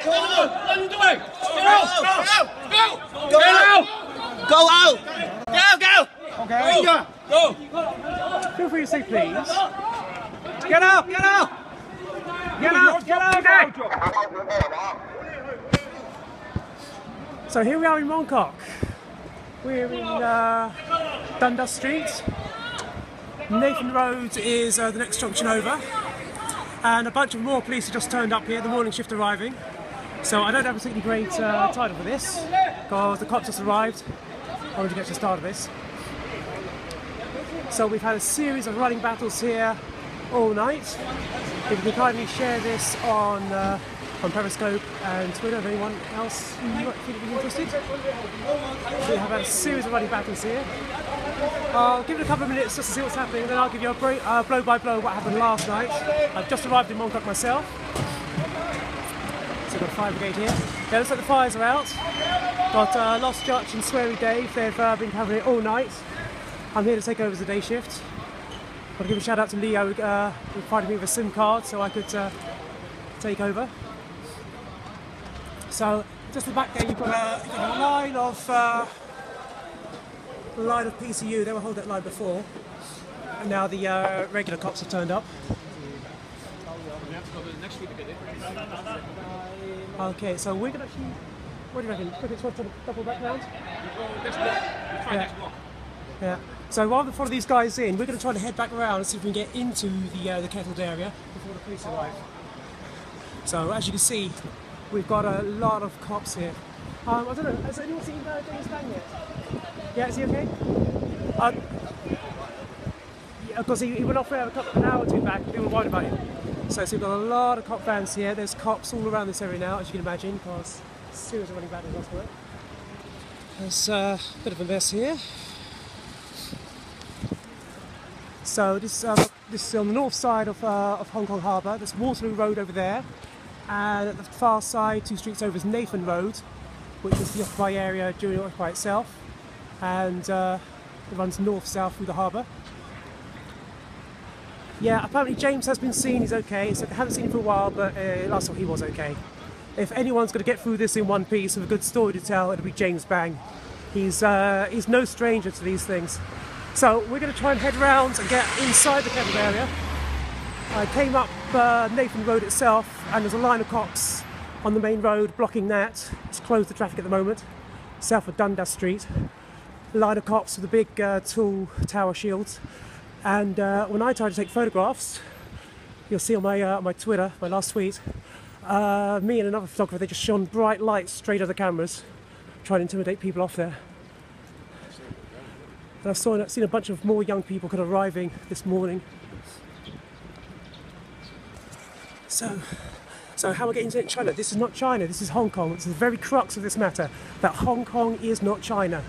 Go out! Go! Okay. Go! Feel free to say please. Get out! Get out! Get out! Get out! So here we are in Mongkok. We're in Dundas Street. Nathan Road is the next junction over. And a bunch of more police have just turned up here, the morning shift arriving. So I don't have a particularly great title for this, because the cops just arrived. I want to get to the start of this. So we've had a series of running battles here all night. If you can kindly share this on Periscope and Twitter, if anyone else might be interested. So we have had a series of running battles here. I'll give it a couple of minutes just to see what's happening, and then I'll give you a blow by blow what happened last night. I've just arrived in Mongkok myself. So we've got a fire brigade here. Yeah, looks like the fires are out. Got Lost Judge and Sweary Dave, they've been covering it all night. I'm here to take over as a day shift. I want to give a shout out to Leo who provided me with a SIM card so I could take over. So just at the back there you've got a line of PCU. They were holding that line before, and now the regular cops have turned up. Okay, so we're gonna actually. What do you reckon? Quick, it's worth to double back round. Yeah. So rather than follow these guys in, we're going to try to head back around and see if we can get into the kettled area before the police arrive. So as you can see, we've got a lot of cops here. I don't know, has anyone seen James Bang yet? Yeah, is he okay? Yeah, of course, he went off there an hour or two back, people were worried about him. So we've got a lot of cop vans here. There's cops all around this area now, as you can imagine, because series of running battles elsewhere. There's a bit of a mess here. So this is on the north side of Hong Kong Harbour. There's Waterloo Road over there, and at the far side, 2 streets over, is Nathan Road, which was the Occupy area during Occupy itself, and it runs north-south through the harbour. Yeah, apparently James has been seen, he's okay, so I haven't seen him for a while, but last time he was okay. If anyone's going to get through this in one piece with a good story to tell, it'll be James Bang. He's no stranger to these things. So we're going to try and head round and get inside the kettled area. I came up Nathan Road itself, and there's a line of cops on the main road blocking that. It's closed to traffic at the moment, south of Dundas Street. A line of cops with the big tall tower shields. And when I try to take photographs, you'll see on my Twitter, my last tweet, me and another photographer, they just shone bright lights straight at the cameras, trying to intimidate people off there. And I've seen a bunch of more young people kind of arriving this morning. So how are we getting into China? This is not China, this is Hong Kong. It's the very crux of this matter, that Hong Kong is not China.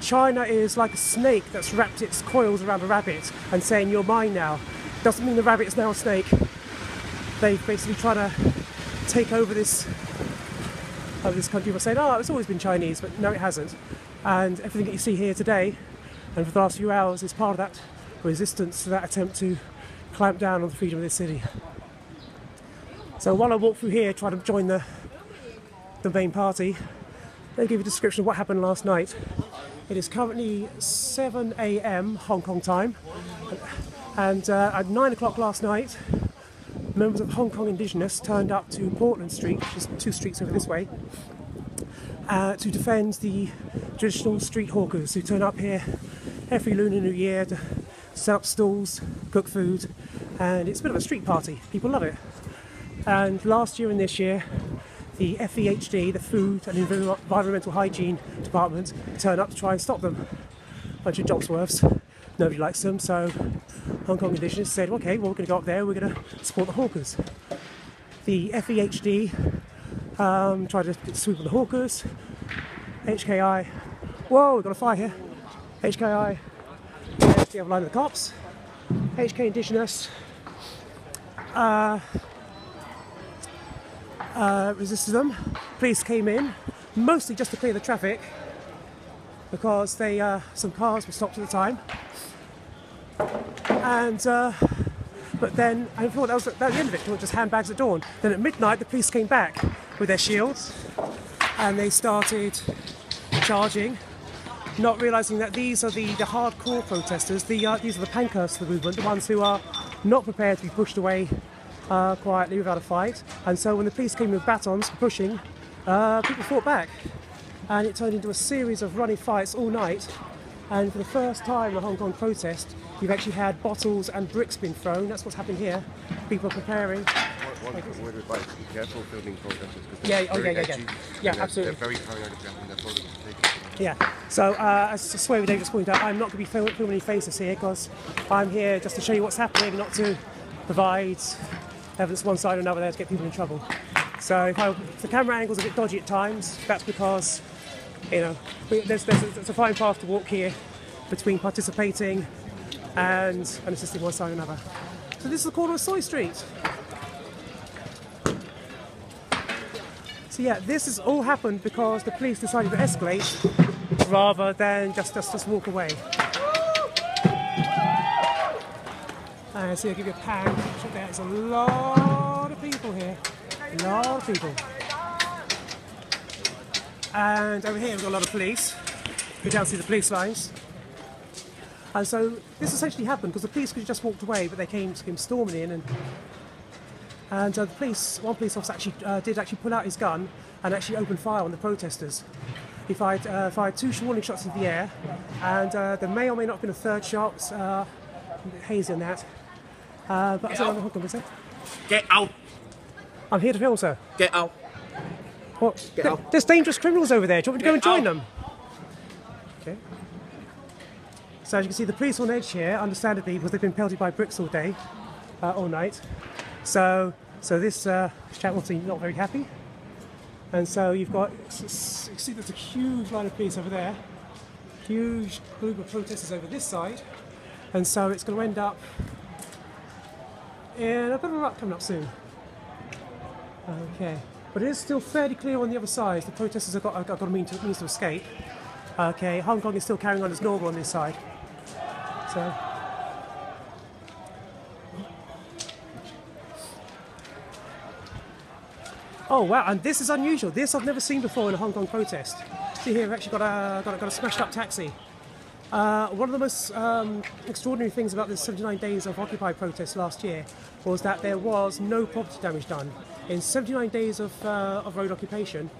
China is like a snake that's wrapped its coils around a rabbit and saying, you're mine now. Doesn't mean the rabbit is now a snake. They've basically tried to take over this country by saying, oh, it's always been Chinese, but no, it hasn't. And everything that you see here today, and for the last few hours, is part of that resistance to that attempt to clamp down on the freedom of this city. So while I walk through here, try to join the main party, let me give you a description of what happened last night. It is currently 7 AM Hong Kong time, and at 9 o'clock last night, members of Hong Kong Indigenous turned up to Portland Street, just 2 streets over this way, to defend the traditional street hawkers who turn up here every Lunar New Year to set up stalls, cook food, and it's a bit of a street party. People love it. And last year and this year, the FEHD, the Food and Environmental Hygiene Department, turned up to try and stop them. A bunch of jobsworths. Nobody likes them, so Hong Kong Indigenous said, okay, well, we're going to go up there, we're going to support the hawkers. The FEHD tried to sweep on the hawkers. HKI, whoa, we've got a fire here. HKI, there's the other line of the cops. HK Indigenous resisted them. Police came in, mostly just to clear the traffic, because some cars were stopped at the time. And but then I thought that was the end of it. It was just handbags at dawn. Then at midnight, the police came back with their shields, and they started charging, not realising that these are the hardcore protesters, these are the pankhursts of the movement, the ones who are not prepared to be pushed away quietly without a fight. And so when the police came with batons pushing, people fought back, and it turned into a series of running fights all night. And for the first time in a Hong Kong protest, you've actually had bottles and bricks being thrown. That's what's happened here. People are preparing. One word of advice: be careful filming protesters, because yeah, absolutely. They're very paranoid about having their photos taken. Yeah. So as I swear, David just pointed out, I'm not going to be filming any faces here, because I'm here just to show you what's happening, not to provide evidence one side or another there to get people in trouble. So if the camera angle's a bit dodgy at times, that's because, you know, there's a fine path to walk here between participating and assisting one side or another. So this is the corner of Soy Street. So yeah, this has all happened because the police decided to escalate rather than just walk away. And so I'll give you a pan. There's a lot of people here. A lot of people. And over here we've got a lot of police. You can see the police lines. And so this essentially happened because the police could have just walked away, but they came storming in, and the police, one police officer did actually pull out his gun and actually open fire on the protesters. He fired 2 warning shots into the air, and there may or may not have been a third shot. Hazy on that. But I don't know what I'm Get out! I'm here to film, sir. Get out! What? Get out. There's dangerous criminals over there. Do you want me to go and join them? Okay. So as you can see, the police on edge here, understandably, because they've been pelted by bricks all day, all night. So this chap wants to be not very happy. And so you've got, you see there's a huge line of police over there, huge group of protesters over this side, and so it's going to end up in a bit of a rut coming up soon. Okay, but it is still fairly clear on the other side. The protesters have got a means to escape. Okay, Hong Kong is still carrying on as normal on this side. So. Oh wow, and this is unusual. This I've never seen before in a Hong Kong protest. See here, we've actually got a smashed up taxi. One of the most extraordinary things about this 79 days of Occupy protest last year was that there was no property damage done. In 79 days of road occupation,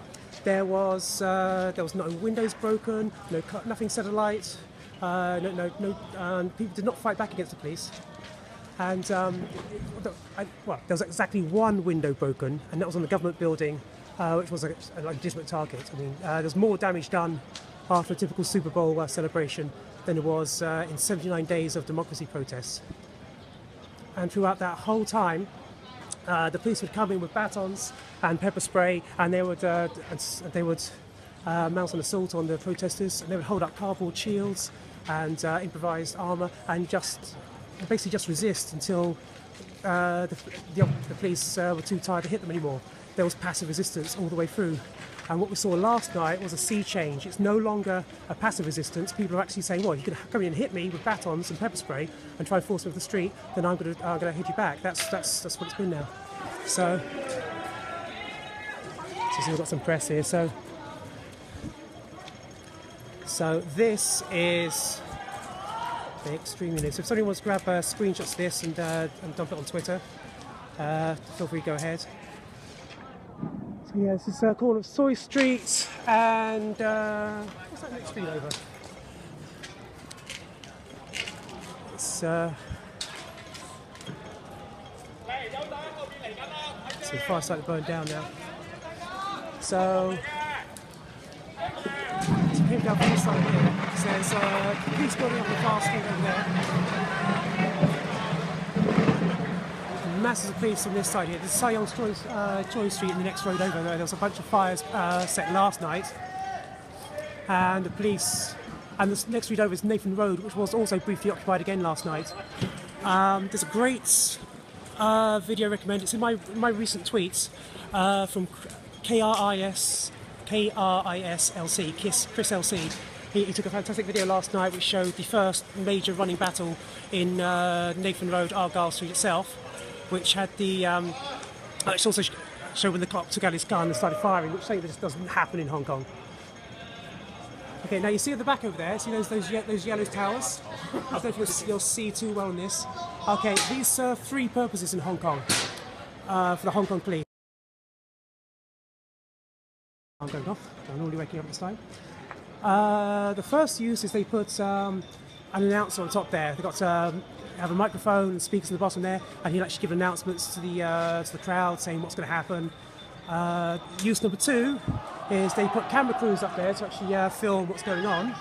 there was no windows broken, nothing set alight, people did not fight back against the police. And there was exactly one window broken, and that was on the government building, which was a legitimate target. I mean, there's more damage done after a typical Super Bowl celebration than there was in 79 days of democracy protests. And throughout that whole time, the police would come in with batons and pepper spray, and they would mount an assault on the protesters, and they would hold up cardboard shields and improvised armour, and basically just resist until the police were too tired to hit them anymore. There was passive resistance all the way through. And what we saw last night was a sea change. It's no longer a passive resistance. People are actually saying, well, you can come in and hit me with batons and pepper spray and try and force me off the street, then I'm going to hit you back. That's what it's been now. So we've got some press here. So this is extremely new. So if somebody wants to grab screenshots of this and dump it on Twitter, feel free to go ahead. So yeah, this is a corner of Soy Street and what's that next street over? It's the far side that burned down now. So came down from this side here. So there's a police building up the far street over there. Masses of police on this side here. This is Sayong's Joy Street in the next road over. There was a bunch of fires set last night. And the police, and the next street over is Nathan Road, which was also briefly occupied again last night. There's a great video recommended. It's in my recent tweets from KRISLC, Chris LC. He took a fantastic video last night which showed the first major running battle in Nathan Road, Argyle Street itself, which had the which also show when the cop took out his gun and started firing, which is something that just doesn't happen in Hong Kong. Okay, now you see at the back over there, see those yellow towers? I don't know if you'll see too well in this. Okay, these serve three purposes in Hong Kong for the Hong Kong police. I'm going off. I'm already waking up this time. The first use is they put an announcer on top there. They've got have a microphone and speakers on the bottom there, and he'll actually give announcements to the crowd saying what's going to happen. Use number two is they put camera crews up there to actually film what's going on.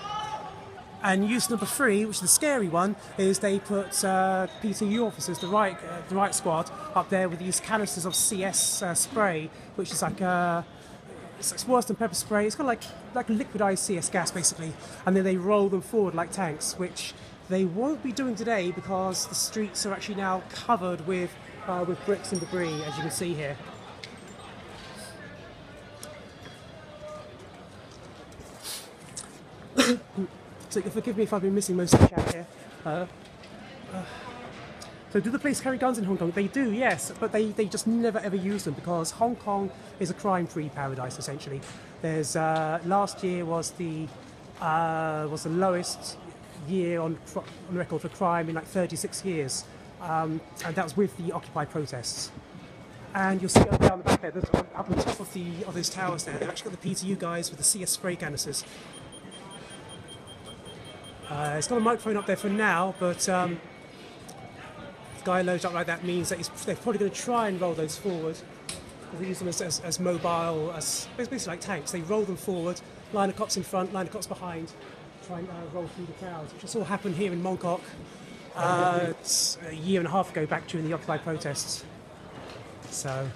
And use number three, which is the scary one, is they put PTU officers, the right squad, up there with these canisters of CS spray, which is like it's worse than pepper spray. It's kind of like liquidized CS gas basically, and then they roll them forward like tanks, which they won't be doing today because the streets are actually now covered with bricks and debris, as you can see here. So forgive me if I've been missing most of the chat here. So do the police carry guns in Hong Kong? They do, yes, but they just never ever use them because Hong Kong is a crime-free paradise essentially. There's last year was the lowest year on record for crime in like 36 years, and that was with the Occupy protests. And you'll see up there on the back there, up on top of those towers there, they've actually got the PTU guys with the CS spray canisters. It's got a microphone up there for now, but the guy loads up like that means that they're probably going to try and roll those forward. They use them as mobile, as basically like tanks. They roll them forward, line of cops in front, line of cops behind, try and roll through the crowds, which just all happened here in Mongkok it's a year and a half ago, back during the Occupy protests. So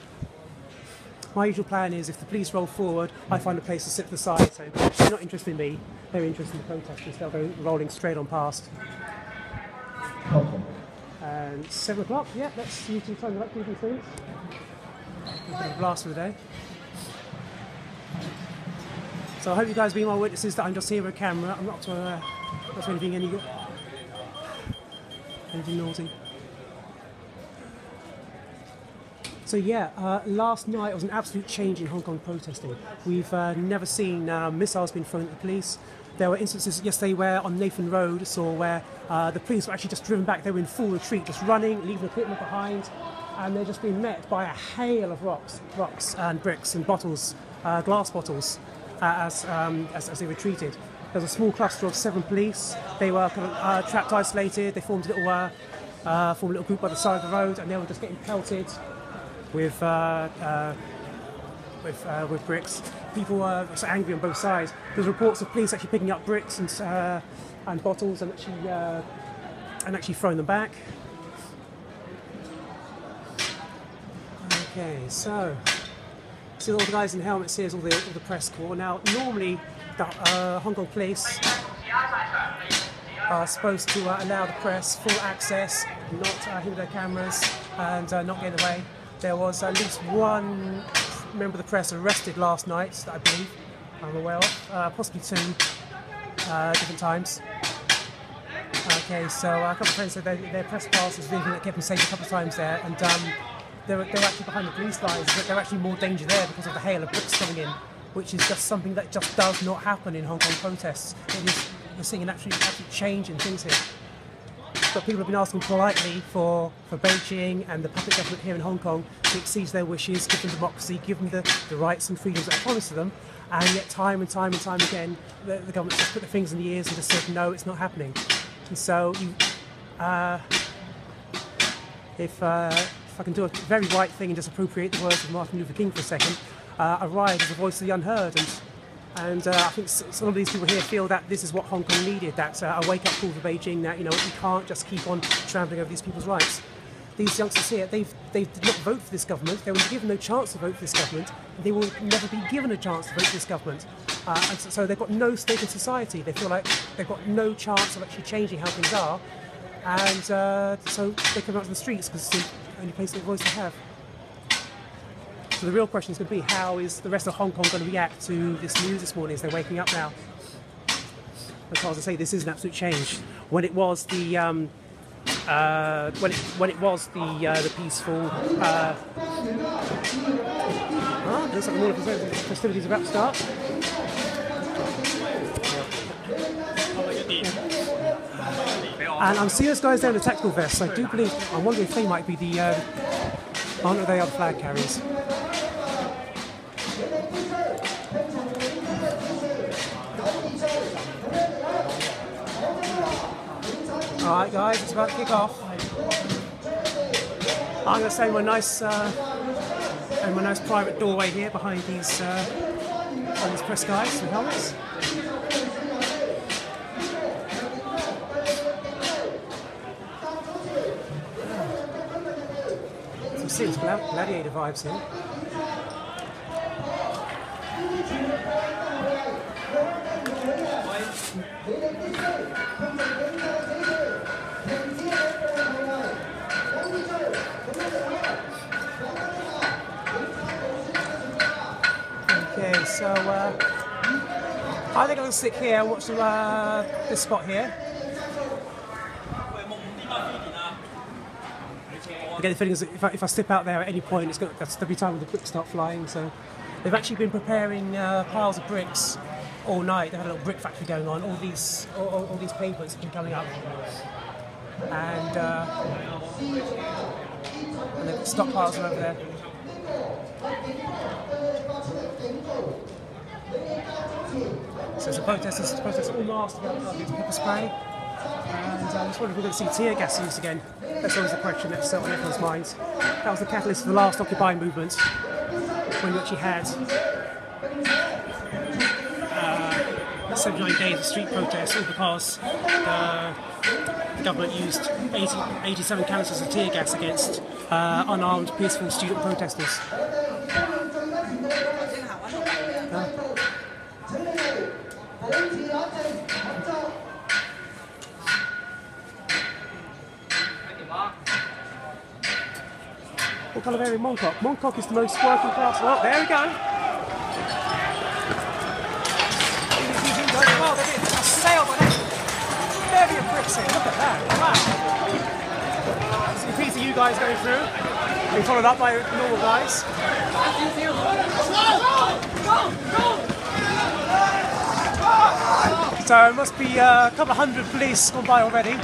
my usual plan is if the police roll forward, I find a place to sit to the side. So they're not interested in me, they're interested in the protesters. They'll go rolling straight on past. And 7 o'clock, yeah, that's usually the time I like to do these things. A blast for the day. So I hope you guys be my witnesses that I'm just here with a camera. I'm not to anything naughty. So yeah, last night was an absolute change in Hong Kong protesting. We've never seen missiles being thrown at the police. There were instances yesterday where on Nathan Road saw where the police were actually just driven back. They were in full retreat, just running, leaving equipment behind, and they're just being met by a hail of rocks and bricks and bottles, glass bottles, as they retreated. There was a small cluster of 7 police. They were kind of trapped, isolated. They formed a little group by the side of the road, and they were just getting pelted with bricks. People were so angry on both sides. There's reports of police actually picking up bricks and bottles and actually throwing them back. Okay, so see all the guys in helmets here, all the press corps. Now, normally the Hong Kong police are supposed to allow the press full access, not hinder their cameras, and not get in the way. There was at least one member of the press arrested last night, that I believe, I'm aware of, possibly 2 different times. Okay, so a couple of friends said their press pass was the thing that kept them safe a couple of times there, and they were actually behind the police lines, but they're actually more danger there because of the hail of bricks coming in, which is just something that just does not happen in Hong Kong protests. You're seeing an absolute change in things here. But people have been asking politely for Beijing and the puppet government here in Hong Kong to exceed their wishes, give them democracy, give them the rights and freedoms that are promised to them, and yet time and time again the government just put their fingers in the ears and just said no, it's not happening. And so if I can do a very right thing and just appropriate the words of Martin Luther King for a second, a riot is the voice of the unheard, and I think some of these people here feel that this is what Hong Kong needed, that a wake-up call for Beijing, that we can't just keep on trampling over these people's rights. These youngsters here, they did not vote for this government, they were given no chance to vote for this government, and they will never be given a chance to vote for this government. And so they've got no stake in society, they feel like they've got no chance of actually changing how things are, and so they come out to the streets because it's the only place they voice they have. So the real question is going to be, how is the rest of Hong Kong going to react to this news this morning as they're waking up now? Because I say this is an absolute change. When it was the when it was the peaceful. Looks like all of the festivities are about to start. And I'm seeing those guys there in the tactical vests. I do believe. I'm wondering if they might be the. Aren't they the flag carriers? Alright guys, it's about to kick off. I'm going to stay in my nice private doorway here behind these press guys with helmets. Some serious gladiator vibes here. Okay, so I think I'm going to stick here and watch this spot here. Again, the feeling is that if I step out there at any point, there'll be time when the bricks start flying. So they've actually been preparing piles of bricks all night. They've had a little brick factory going on. All these pavements have been coming up, and the stockpiles are over there. So there's a protest all masked about this pepper spray. And I just wonder if we're going to see tear gas used again. That's always the question that's on everyone's minds. That was the catalyst for the last Occupy movement, when you actually had 79 days of street protests, all because the government used 87 canisters of tear gas against unarmed, peaceful student protesters. What colour area Mongkok? Mongkok is the most working class. Oh, there we go. Oh, they're getting assailed by that heavy of bricks here. Look at that. Wow. See a piece of you guys going through. Being followed up by normal guys. So it must be a couple of hundred police gone by already.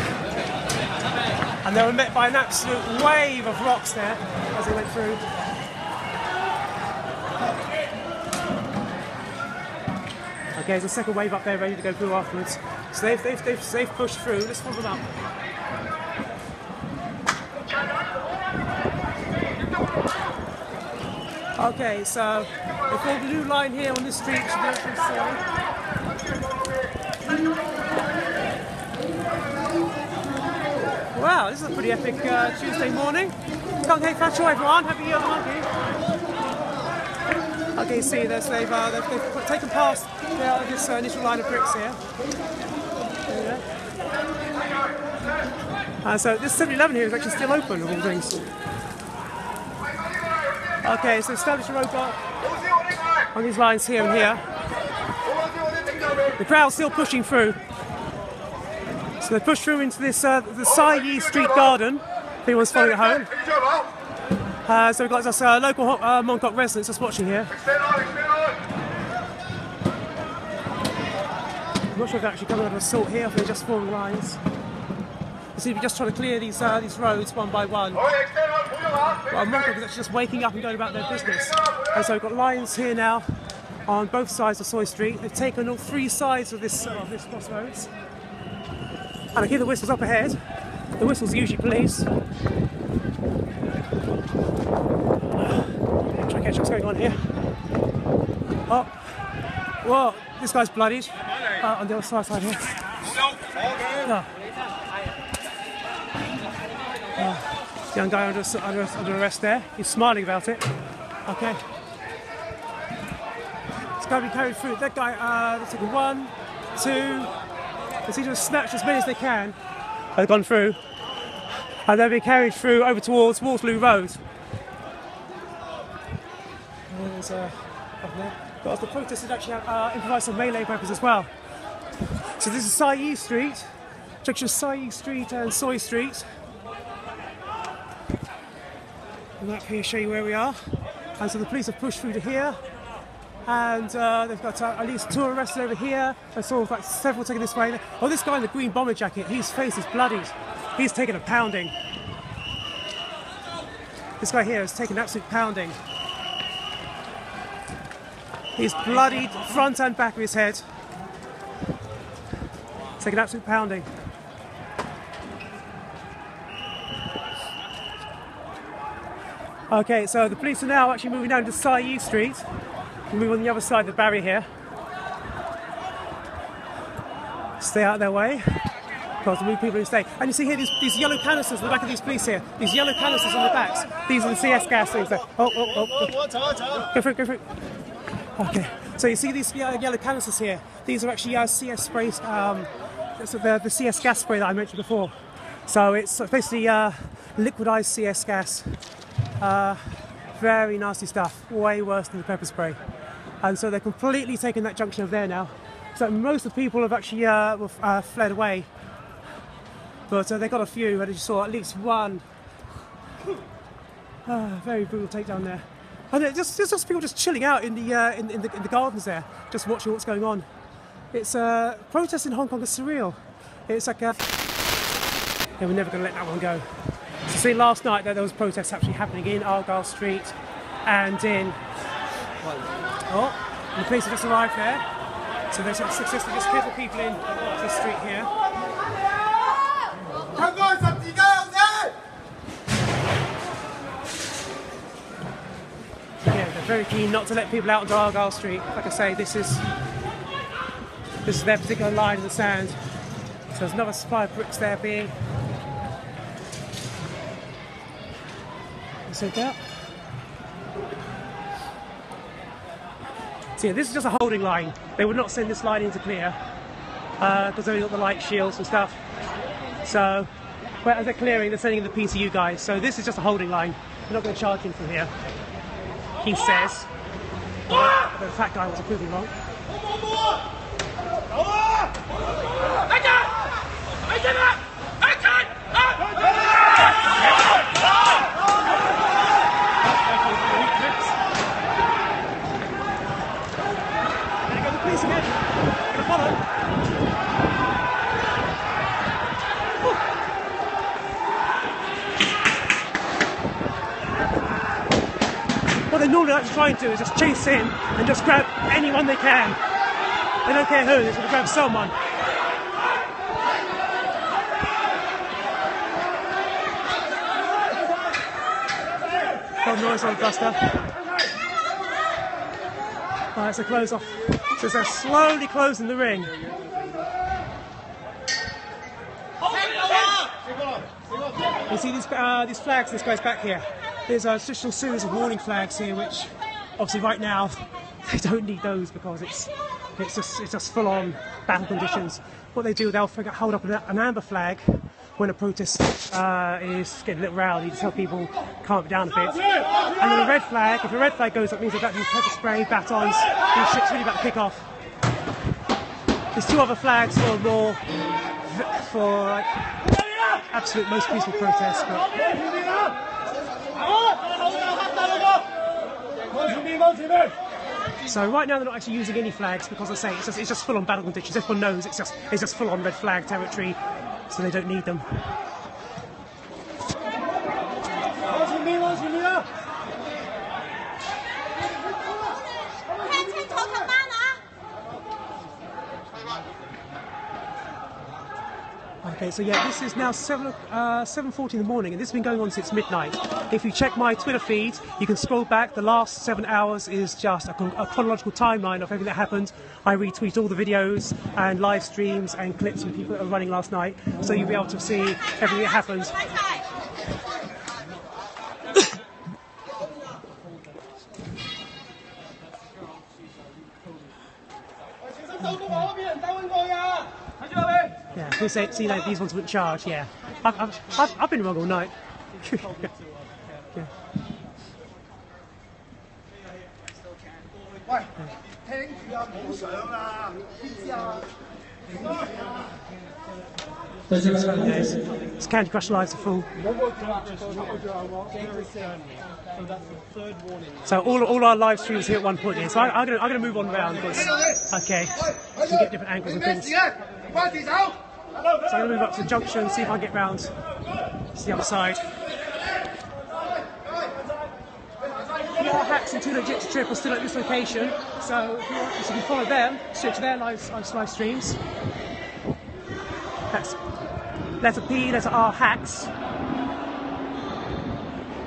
And they were met by an absolute wave of rocks there as they went through. Okay, there's a second wave up there ready to go through afterwards. So they've pushed through. Let's follow them up. Okay, so they formed a new line here on this street. Wow, this is a pretty epic Tuesday morning. Gong Hei Fat Choi, everyone. Happy New Year, monkey. Okay, see, they've taken past this initial line of bricks here. There you go. So this 7-Eleven here is actually still open, of all things. Okay, so established a roadblock on these lines here and here. The crowd's still pushing through. So they push through into this the Sai Yi Street Garden. If anyone's following at home. So we've got this local Mongkok residents just watching here. I'm not sure if they're actually coming under assault here, if they're just forming lines. You see, we're just trying to clear these roads one by one. Well, Mongkok is actually just waking up and going about their business. And so we've got lines here now on both sides of Soi Street. They've taken all three sides of this crossroads. And I hear the whistles up ahead. The whistles are usually police. Try to catch what's going on here. Oh, whoa, this guy's bloodied. On the other side here. Young guy under arrest there. He's smiling about it. Okay. It's got to be carried through. That guy, they're taking 1, 2. They seem to have snatched as many as they can. They've gone through. And they'll be carried through over towards Waterloo Road. And there's but the protesters actually have improvised some melee weapons as well. So this is Sai Yi Street, junction Sai Yi Street and Soi Street. the map here, show you where we are. And so the police have pushed through to here, and they've got at least 2 arrested over here. I saw like several taken this way. Oh, this guy in the green bomber jacket, his face is bloodied. He's taken a pounding. This guy here has taken an absolute pounding. He's bloodied front and back of his head. Taken an absolute pounding. Okay, so the police are now actually moving down to Sayu Street. We'll move on the other side of the barrier here. Stay out of their way, because the move people who stay. And you see here these yellow canisters in the back of these police here. These yellow canisters on the backs. These are the CS gas things there. Oh. Go for it. Okay, so you see these yellow canisters here. These are actually CS sprays, the CS gas spray that I mentioned before. So it's basically liquidized CS gas. Very nasty stuff, way worse than the pepper spray. And so they're completely taking that junction over there now. So most of the people have actually fled away. But they got a few, and you saw at least one. Very brutal takedown there. And just people just chilling out in the gardens there, just watching what's going on. It's protests in Hong Kong is surreal. It's like we're never going to let that one go. So see, last night there was protests actually happening in Argyle Street and in. Oh, the police have just arrived there. So they're successfully just getting people in to the street here. Yeah, they're very keen not to let people out onto Argyle Street. Like I say, this is their particular line in the sand. So there's another supply of bricks there being sent out. So yeah, this is just a holding line. They would not send this line into clear because they've got the light shields and stuff. So as they're clearing, they're sending in the PCU guys. So this is just a holding line. We're not going to charge him from here, he says. But the fat guy was proving wrong. What they normally like to try and do is just chase in and just grab anyone they can. They don't care who, they're just going to grab someone. Got noise on Buster. Alright, so close off. So they're slowly closing the ring. You see these flags, this goes back here. There's a traditional series of warning flags here, which obviously right now they don't need those because it's just full on battle conditions. What they do, they'll hold up an amber flag when a protest is getting a little rowdy to tell people calm it down a bit. And then a red flag, if a red flag goes up, it means they're about to use pepper spray, batons, and shit's really about to kick off. There's 2 other flags for like absolute most peaceful protests. So right now they're not actually using any flags because I say it's just full on battle conditions. Everyone knows it's just full on red flag territory, so they don't need them. Okay, so yeah, this is now 7:40 in the morning, and this has been going on since midnight. If you check my Twitter feed, you can scroll back. The last 7 hours is just a chronological timeline of everything that happened. I retweet all the videos and live streams and clips from people that were running last night, so you'll be able to see everything that happened. Yeah, we say like these ones wouldn't charge. Yeah, I've been wrong all night. Yeah. It's Candy Crush Lives are full. So all our live streams here at one point here. So I'm gonna move on around because okay, we can get different angles and things. So I'm gonna move up to the junction, see if I can get round to the other side. Our hacks and 2 legit to trip are still at this location, so if you want, you can follow them straight to their live streams. That's letter P, letter R, hacks.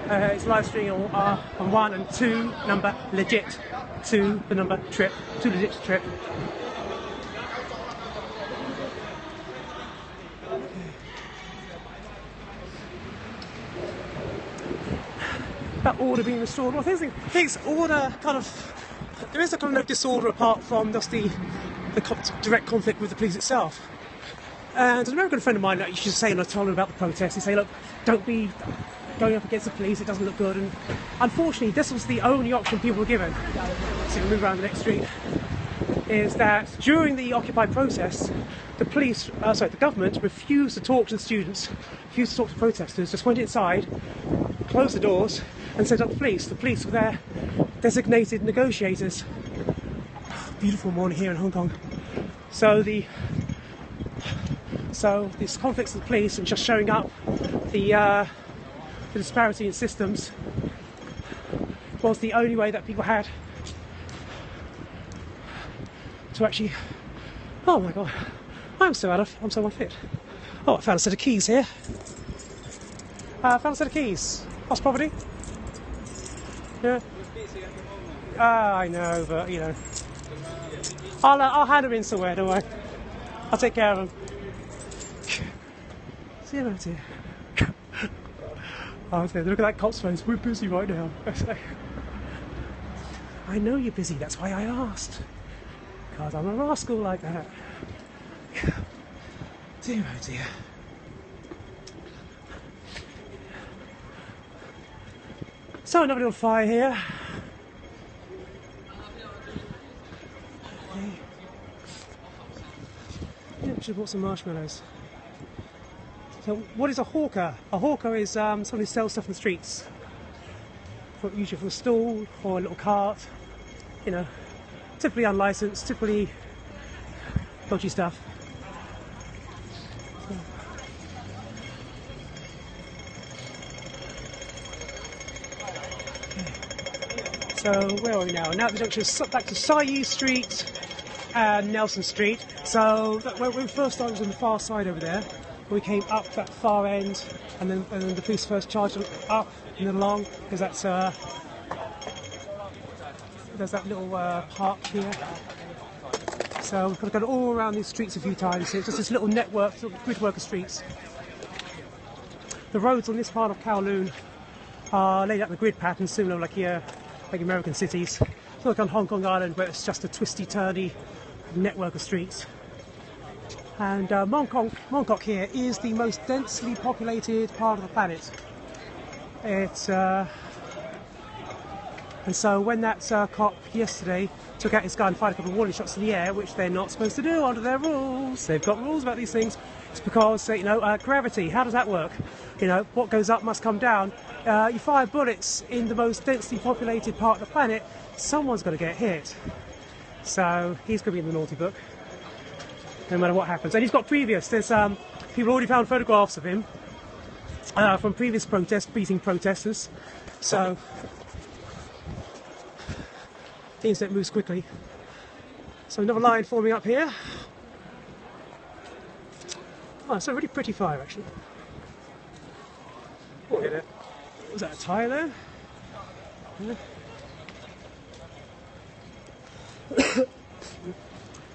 It's live streaming on 1 and 2 number legit, 2 the number trip, 2 legit to trip. That order being restored. Well, I think order kind of, there is a kind of disorder apart from just the direct conflict with the police itself. And an American friend of mine used to say, and I told him about the protest, he'd say, look, don't be going up against the police, it doesn't look good. And unfortunately, this was the only option people were given. So we move around the next street. Is that during the Occupy protest, the government refused to talk to the students, refused to talk to protesters, just went inside, closed the doors, and sent up the police. The police were their designated negotiators. Beautiful morning here in Hong Kong. So these conflicts with the police and just showing up, the disparity in systems was the only way that people had to actually. Oh my god, I'm so unfit. Oh, I found a set of keys here. I found a set of keys. Lost property. Yeah. I know, but you know, I'll hand them in somewhere. Don't worry. I'll take care of them. See you later. Oh, look at that cop's face. We're busy right now. I know you're busy. That's why I asked. God, I'm a rascal like that. Dear oh dear. So another little fire here. Okay. Yeah, should have bought some marshmallows. So what is a hawker? A hawker is someone who sells stuff in the streets. Usually from a stall or a little cart. You know, typically unlicensed, typically dodgy stuff. So where are we now? Now at the junction back to Sayi Street and Nelson Street. So where we first started was on the far side over there. We came up that far end, and then the police first charged up and then along, because that's there's that little park here. So we've got to go all around these streets a few times. So it's just this little network, sort of grid work of streets. The roads on this part of Kowloon are laid out in the grid pattern, similar like here, like American cities. It's not like on Hong Kong Island where it's just a twisty-turny network of streets. And Mongkok here is the most densely populated part of the planet. It's and so when that cop yesterday took out his gun and fired a couple of warning shots in the air, which they're not supposed to do under their rules, they've got rules about these things. It's because you know, gravity. How does that work? You know, what goes up must come down. You fire bullets in the most densely populated part of the planet, someone's got to get hit. So he's going to be in the naughty book, no matter what happens. And he's got previous. There's people already found photographs of him from previous protests, beating protesters. So the internet moves quickly. So another line forming up here. Oh, it's a really pretty fire actually. Look at it. Was that a tyre there? Yeah.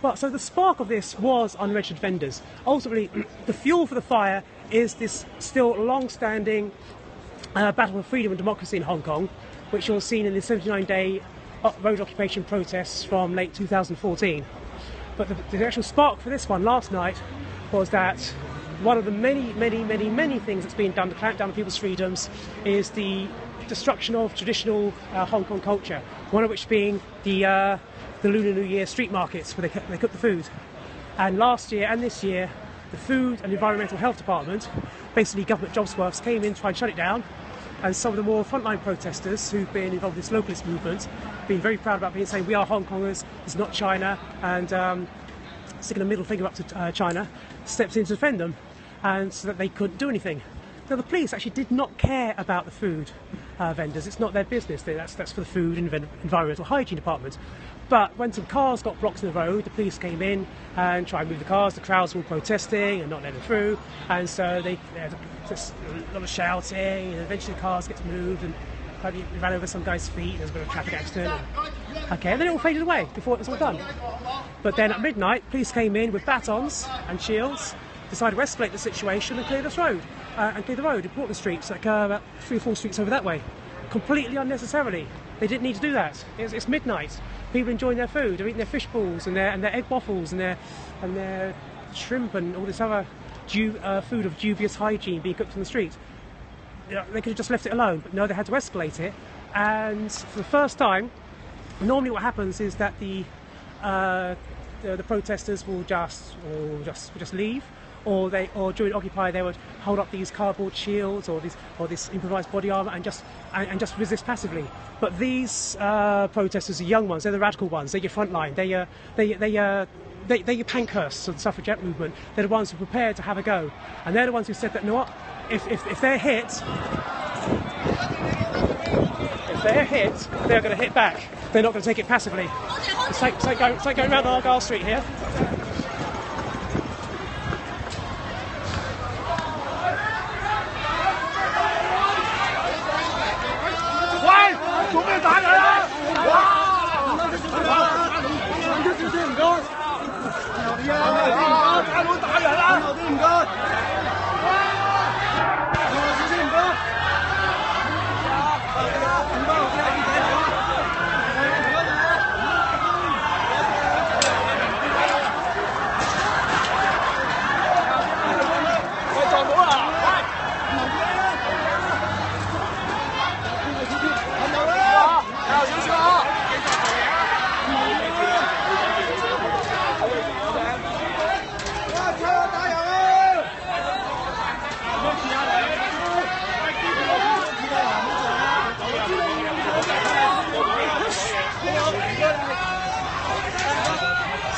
Well, so the spark of this was unregistered vendors. Ultimately, the fuel for the fire is this still long-standing battle for freedom and democracy in Hong Kong, which was seen in the 79-day road occupation protests from late 2014. But the actual spark for this one last night was that one of the many things that's been done to clamp down on people's freedoms is the destruction of traditional Hong Kong culture, one of which being the Lunar New Year street markets where they cook the food. And last year and this year, the Food and Environmental Health Department, basically government jobs works, came in to try and shut it down. And some of the more frontline protesters who've been involved in this localist movement, been very proud about being saying we are Hong Kongers, it's not China, and sticking a middle finger up to China, stepped in to defend them, and so that they couldn't do anything. Now the police actually did not care about the food vendors. It's not their business. That's for the Food and Environmental Hygiene Department. But when some cars got blocked in the road, the police came in and tried to move the cars. The crowds were all protesting and not letting them through, and so they had just a lot of shouting, and eventually the cars get moved, and probably ran over some guy's feet. There's a bit of a traffic accident. Okay, and then it all faded away before it was all done. But then at midnight, police came in with batons and shields, decided to escalate the situation and clear this road, and clear the road in Portland Street, like about 3 or 4 streets over that way, completely unnecessarily. They didn't need to do that. It's midnight. People enjoying their food. They're eating their fish balls and their egg waffles and their shrimp and all this other food of dubious hygiene being cooked on the street. You know, they could have just left it alone, but no, they had to escalate it. And for the first time, normally what happens is that the protesters will just leave, or during Occupy they would hold up these cardboard shields or this improvised body armour and just resist passively. But these protesters are young ones. They're the radical ones. They're your front line. They're your Pankhursts of the suffragette movement. They're the ones who are prepared to have a go, and they're the ones who said that, you know what, if they're hit, they're going to hit back. They're not going to take it passively. It's like going around Argyle Street here.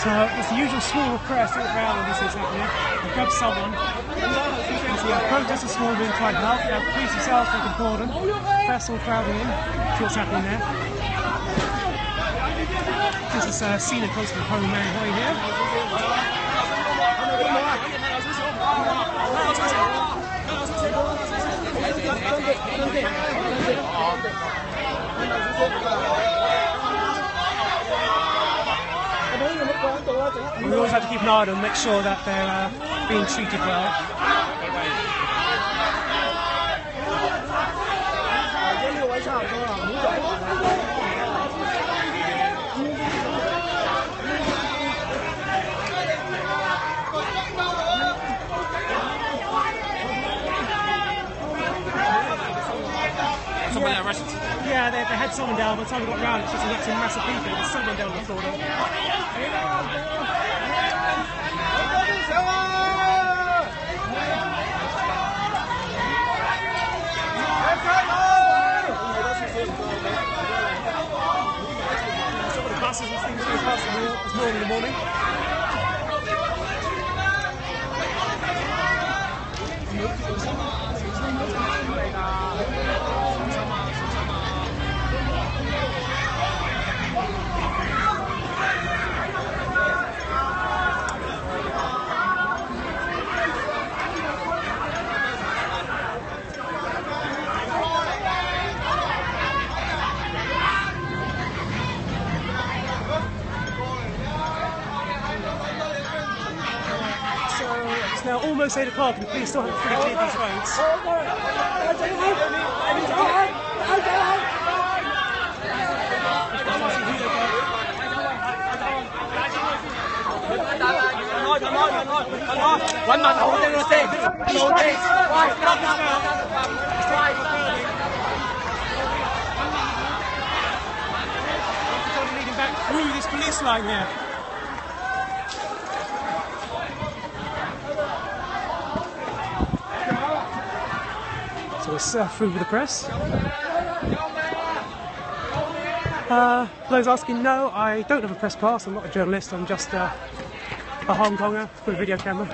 So it's the usual swarm of press all around when this is happening. They grab someone. You have protesters swarming, trying to help. You have the police themselves taking cordon. Press all crowding in. See what's happening there. This is scenic close to the home man way here. We always have to keep an eye on them, make sure that they're being treated well. Someone arrested. Yeah, they had someone down. By the time we got round, it's just a massive people. There's someone down on the floor though. Some of the buses and things go past the wall this morning in the morning. Now almost 8 o'clock and the police still haven't fully cleared these roads. Leading back through this police line here. was through with the press. For those asking, no, I don't have a press pass. I'm not a journalist. I'm just a Hong Konger with a video camera.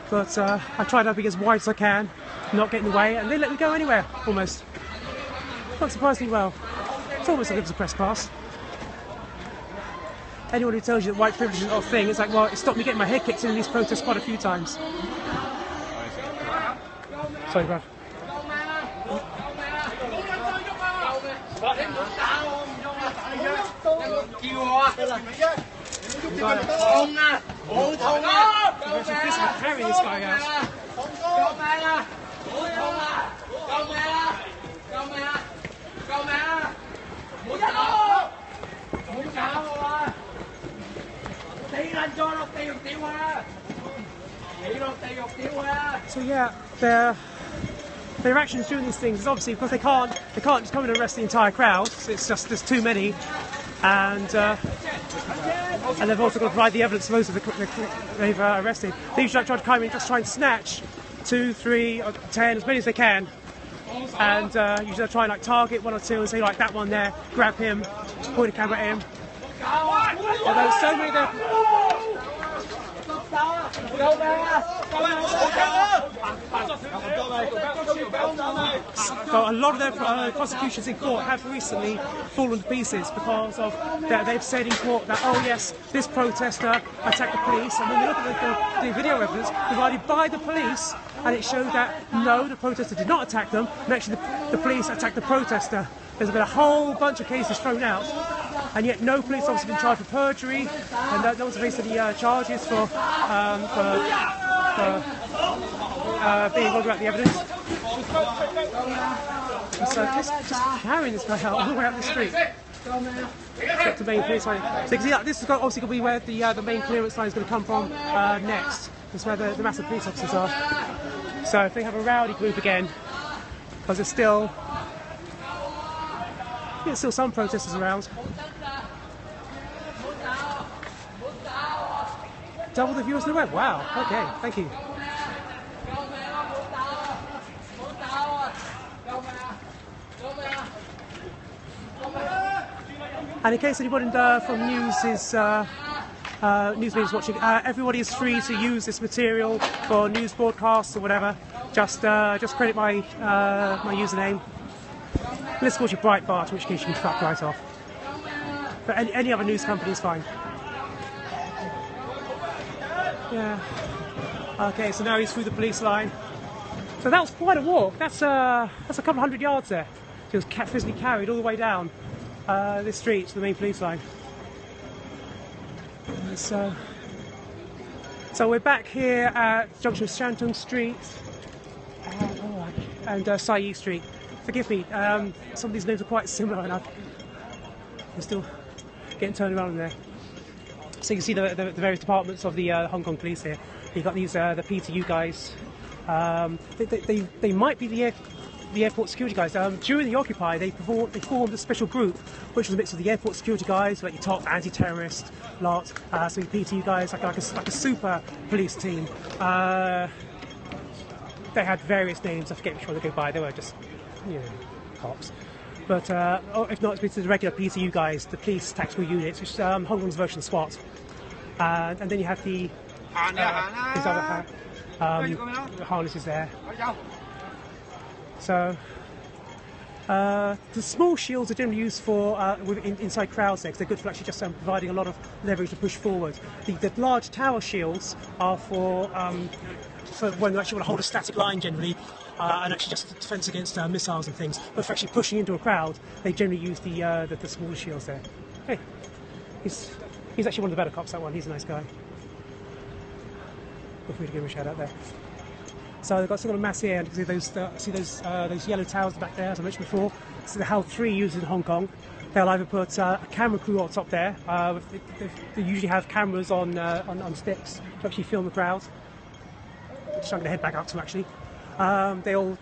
But I tried to be as wide as I can, not get in the way, and they let me go anywhere, almost. Not surprisingly well. It's almost like it was a press pass. Anyone who tells you that white privilege is not a thing, it's like, well, it stopped me getting my head kicked in these protests quite a few times. Sorry, bruv. Carry this guy out. So yeah, their actions doing these things is obviously because they can't just come and arrest the entire crowd. It's just there's too many, and they've also got to provide the evidence for most of they've arrested. They usually try to come in and just try and snatch 2, 3, or 10, as many as they can, and usually they'll try and like target 1 or 2 and say like that one there, grab him, point a camera at him. Although so many there. So a lot of their prosecutions in court have recently fallen to pieces because of that they've said in court that, oh yes, this protester attacked the police, and when we look at the video evidence provided by the police, and it showed that no, the protester did not attack them, and actually the police attacked the protester. There's been a whole bunch of cases thrown out, and yet no police officer has been charged for perjury, and no one's faced any charges for being wrong about the evidence. And so just carrying this guy out all the way up the street. Up to the main clearance line. So you can see that this is obviously going to be where the main clearance line is going to come from next. That's where the massive police officers are. So if they have a rowdy group again, because there's still some protesters around. Double the viewers on the web. Wow. Okay. Thank you. And in case anybody from news media is watching, everybody is free to use this material for news broadcasts or whatever. Just credit my my username. Let's call you Breitbart, in which case you can fuck right off. But any other news company is fine. Yeah. Okay, so now he's through the police line. So that was quite a walk. That's a couple hundred yards there. He was physically carried all the way down this street to the main police line. So we're back here at the junction of Shantung Street and Sai Street. Forgive me, some of these names are quite similar, and I'm still getting turned around in there. So you can see the various departments of the Hong Kong police here. You've got these the PTU guys. They might be the airport security guys. During the Occupy, they formed a special group, which was a mix of the airport security guys, like your top anti-terrorist lot. So the PTU guys, like a super police team. They had various names. I forget which one they go by. They were just, cops. But if not, it's the regular PTU guys, the police tactical units, which is Hong Kong's version of SWAT. And then you have the other harnesses there. So the small shields are generally used for inside crowds there, because they're good for actually just providing a lot of leverage to push forward. The large tower shields are for when they actually want to hold a static line generally, and actually just defence against missiles and things. But for actually pushing into a crowd, they generally use the smaller shields there. Hey, he's actually one of the better cops, that one. He's a nice guy. Feel free to give him a shout out there. So they've got sort of mass here, and you can see those yellow towers back there, as I mentioned before. This is the HAL 3 used in Hong Kong. They'll either put a camera crew on top there. They usually have cameras on sticks to actually film the crowd. Just I'm going to head back up to actually. They'll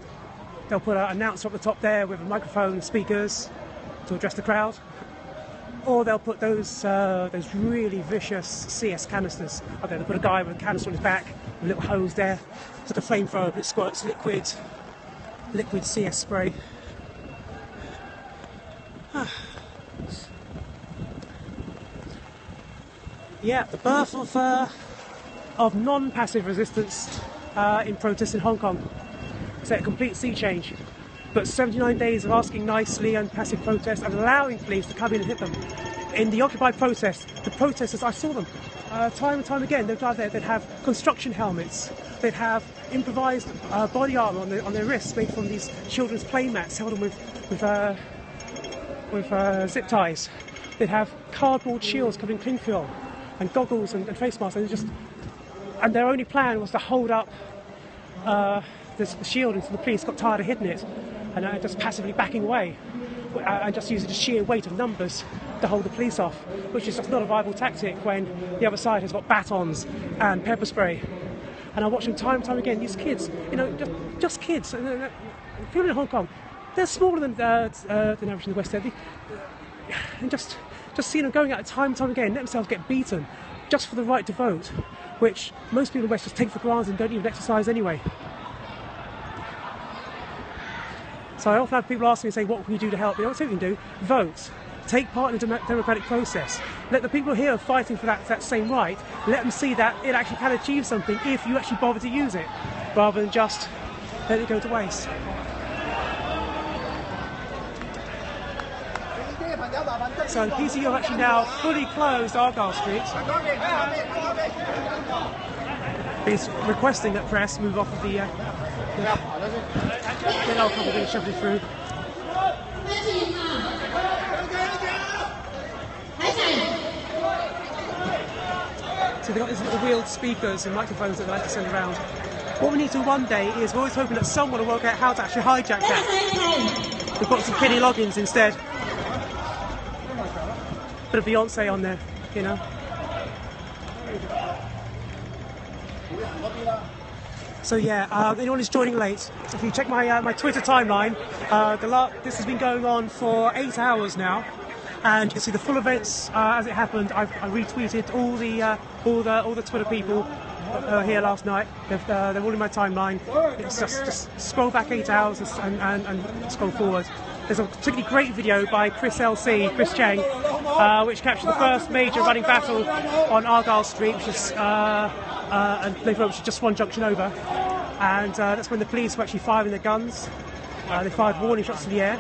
put an announcer up the top there with a microphone and speakers to address the crowd. Or they'll put those really vicious CS canisters up there. They'll put a guy with a canister on his back, with a little hose there. It's like a flamethrower, but it squirts liquid liquid CS spray. Yeah, the birth of non-passive resistance in protests in Hong Kong. It's a complete sea change. But 79 days of asking nicely and passive protest and allowing police to come in and hit them. In the Occupy protests, the protesters, I saw them time and time again. They'd go out there, they'd have construction helmets, they'd have improvised body armour on their wrists made from these children's play mats held on with zip ties. They'd have cardboard shields covering cling film and goggles and face masks, and their only plan was to hold up the shield until the police got tired of hitting it and just passively backing away and just using the sheer weight of numbers to hold the police off, which is just not a viable tactic when the other side has got batons and pepper spray. And I watch them time and time again. These kids, just kids, people in Hong Kong, they're smaller than average in the West End, and just seeing them going out time and time again, let themselves get beaten just for the right to vote, which most people in the West just take for granted and don't even exercise anyway. So I often have people ask me and say, what can you do to help? What you can do? Vote. Take part in the democratic process. Let the people here fighting for that same right, let them see that it actually can achieve something if you actually bother to use it, rather than just let it go to waste. So PCU have actually now fully closed Argyle Street. It's requesting that press move off of the alcohol being shoved through. So they've got these little wheeled speakers and microphones that they like to send around. What we need to one day is we're always hoping that someone will work out how to actually hijack that. We've got some Kenny Loggins instead. Bit of Beyonce on there, you know. So yeah, anyone who's joining late, if you check my Twitter timeline, this has been going on for 8 hours now, and you can see the full events as it happened. I retweeted all the Twitter people here last night. They're all in my timeline. It's just scroll back 8 hours and scroll forward. There's a particularly great video by Chris Cheng, which captured the first major running battle on Argyle Street, which is just one junction over. And that's when the police were actually firing their guns. They fired warning shots in the air,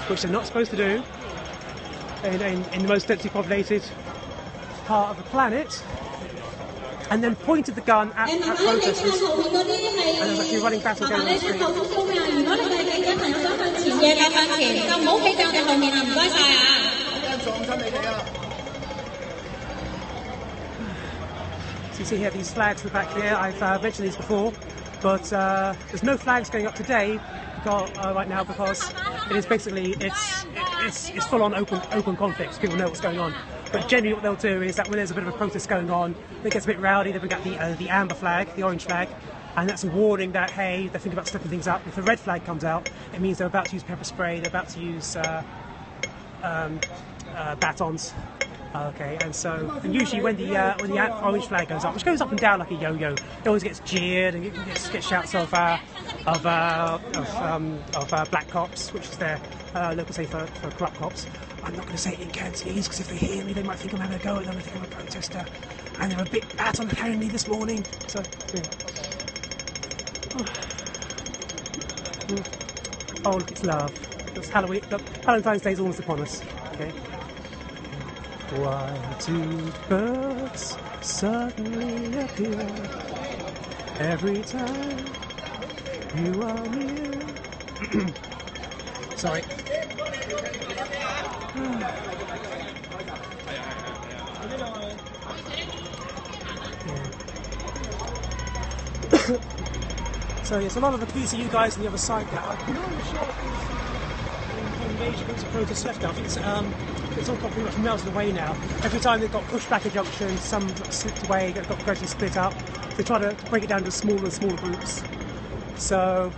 which they're not supposed to do in the most densely populated part of the planet. And then pointed the gun at protesters. And there was actually a running battle going on the street. So you see here these flags in the back here. I've mentioned these before, but there's no flags going up today right now because it is basically it's full on open conflict. People know what's going on. But generally what they'll do is that when there's a bit of a protest going on, it gets a bit rowdy, they bring out the amber flag, the orange flag, and that's a warning that, hey, they're thinking about stepping things up. If the red flag comes out, it means they're about to use pepper spray, they're about to use batons. Okay, and usually when the orange flag goes up, which goes up and down like a yo-yo, it always gets jeered and it gets shouts of black cops, which is their local say for corrupt cops. I'm not going to say it in Cantonese because if they hear me, they might think I'm having a go at them. They think I'm a protester, and they're a bit bad on carrying me this morning. So, yeah. Oh, look, it's love. It's Halloween. Look, Valentine's Day is almost upon us. Okay. Why do birds suddenly appear every time you are near? Sorry. So yes, a lot of the PCU guys on the other side now. I'm not sure if major groups of protests left now. I think it's all got pretty much melted away now. Every time they've got pushed back a junction, some slipped away, got gradually split up. They try to break it down into smaller and smaller groups. So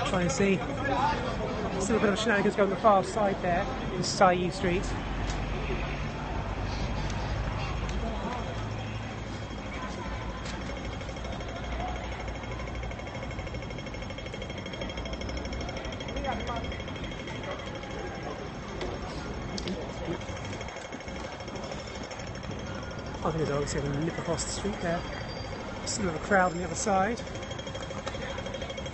try and see. Still a bit of shenanigans going on the far side there, in Sayu Street. I think I'll see if I can nip across the street there. Still have a crowd on the other side.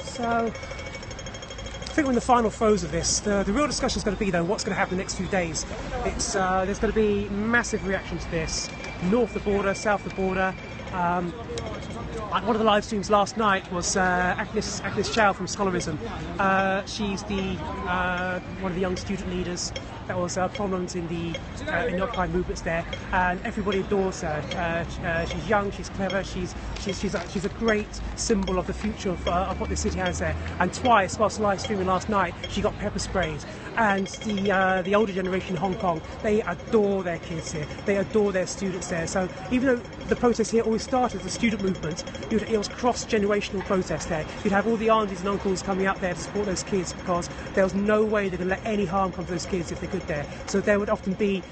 So, I think we're in the final throes of this. The real discussion is going to be, though, what's going to happen the next few days. There's going to be massive reaction to this. North of the border, south of the border. One of the live streams last night was Agnes Chow from Scholarism. She's one of the young student leaders that was prominent in the Occupy movements there, and everybody adores her. She's young, she's clever, she's a great symbol of the future of what the city has there. And twice, whilst live streaming last night, she got pepper sprayed. And the older generation in Hong Kong, they adore their kids here. They adore their students there. So even though the protest here always started as a student movement, it was cross-generational protest there. You'd have all the aunties and uncles coming up there to support those kids, because there was no way they could let any harm come to those kids if they could there. So there would often be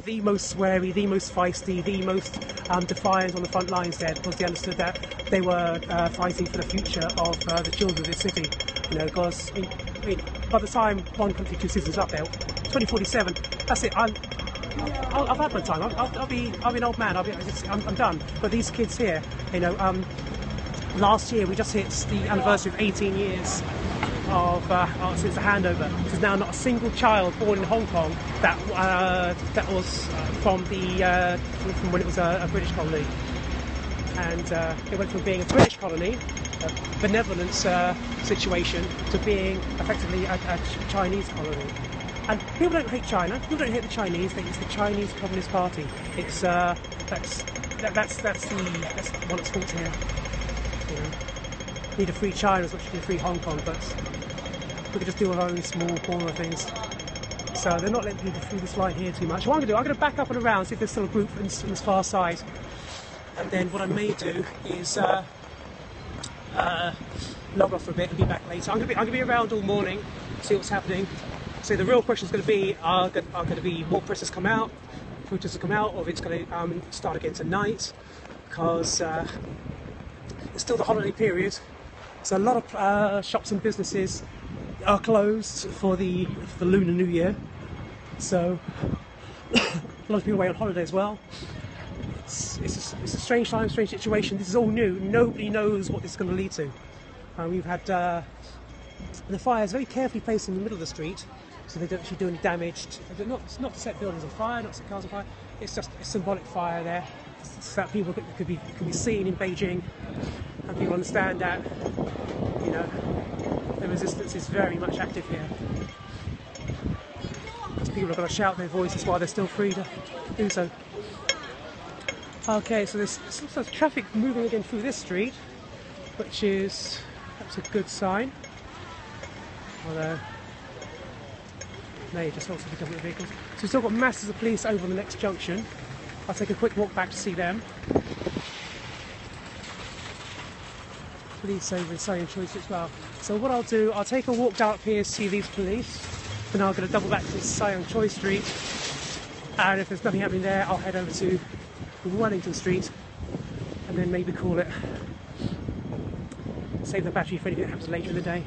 the most sweary, the most feisty, the most defiant on the front lines there, because they understood that they were fighting for the future of the children of this city. You know, because by the time One Country, Two Systems up there, 2047, that's it. I've had my time. I'll be an old man. I'm done. But these kids here, you know, last year we just hit the anniversary of 18 years of since the handover. There's now not a single child born in Hong Kong that was from when it was a British colony, and it went from being a British colony, a benevolence situation, to being effectively a Chinese colony. And people don't hate China. People don't hate the Chinese. It's the Chinese Communist Party. It's that's what it's called here. You know, need a free China as much as you need a free Hong Kong, but we can just do our own small corner things. So they're not letting people through this line here too much. What I'm going to do, I'm going to back up and around, see if there's still a group in this far side. And then what I may do is log off for a bit and be back later. I'm going to be around all morning, see what's happening. So the real question is going to be, are going to be more protesters come out, or if it's going to start again tonight, because it's still the holiday period. So a lot of shops and businesses are closed for the Lunar New Year. So a lot of people away on holiday as well. It's a strange time, strange situation. This is all new. Nobody knows what this is going to lead to. We've had the fire is very carefully placed in the middle of the street, so they don't actually do any damage. It's not to set buildings on fire, not to set cars on fire. It's just a symbolic fire there, so that people could be seen in Beijing, and people understand that, you know, the resistance is very much active here. People are going to shout their voices while they're still free to do so. Okay, so there's traffic moving again through this street, which is perhaps a good sign. Although, no, just lots of government vehicles. So we've still got masses of police over on the next junction. I'll take a quick walk back to see them. Police over in Siam Choice as well. So what I'll do, I'll take a walk down up here to see these police. Then I'm going to double back to Siam Choice Street. And if there's nothing happening there, I'll head over to Wellington Street and then maybe call it. Save the battery for anything that happens later in the day.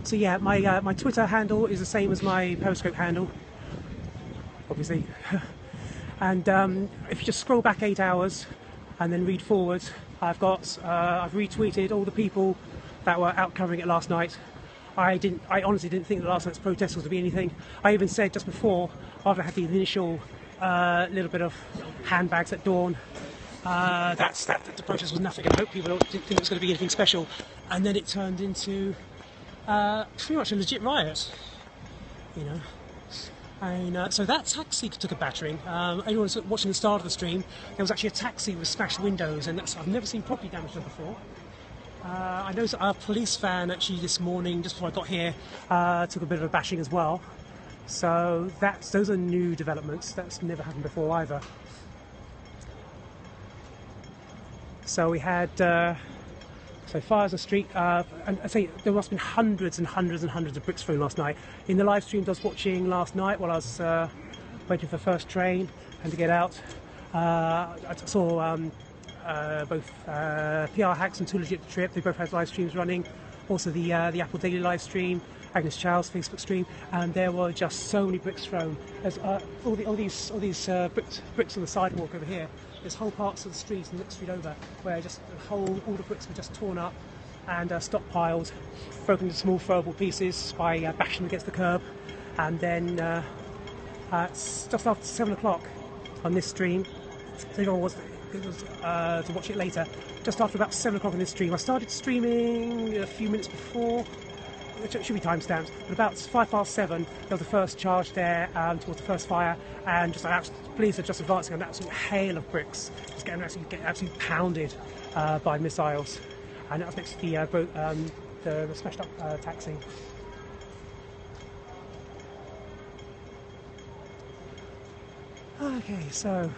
So yeah, my Twitter handle is the same as my Periscope handle, obviously. And if you just scroll back 8 hours and then read forward, I've retweeted all the people that were out covering it last night. I honestly didn't think that last night's protest was to be anything. I even said just before, after I had the initial little bit of handbags at dawn, that the protest was nothing. I hope people didn't think it was going to be anything special. And then it turned into pretty much a legit riot, you know. And so that taxi took a battering. Anyone was watching the start of the stream, there was actually a taxi with smashed windows, and I've never seen property damage there before. I noticed a police van actually this morning, just before I got here, took a bit of a bashing as well. So those are new developments. That's never happened before either. So we had fires on the street, and I say there must have been hundreds and hundreds and hundreds of bricks thrown last night. In the live stream I was watching last night while I was waiting for the first train and to get out, I saw both PR Hacks and Too Legit to Trip. They both had live streams running. also the Apple Daily Livestream, Agnes Chow's Facebook stream, and there were just so many bricks thrown. There's all these bricks on the sidewalk over here. There's whole parts of the street and the next street over where just all the bricks were just torn up and stockpiled, broken into small throwable pieces by bashing against the curb. And then it's just after 7 o'clock on this stream, so everyone was to watch it later. Just after about 7 o'clock on this stream, I started streaming a few minutes before. It should be timestamped, but about 7:05, there was the first charge there towards the first fire, and just police are just advancing an absolute hail of bricks, just getting absolutely pounded by missiles, and that was next to the smashed up taxi. Okay, so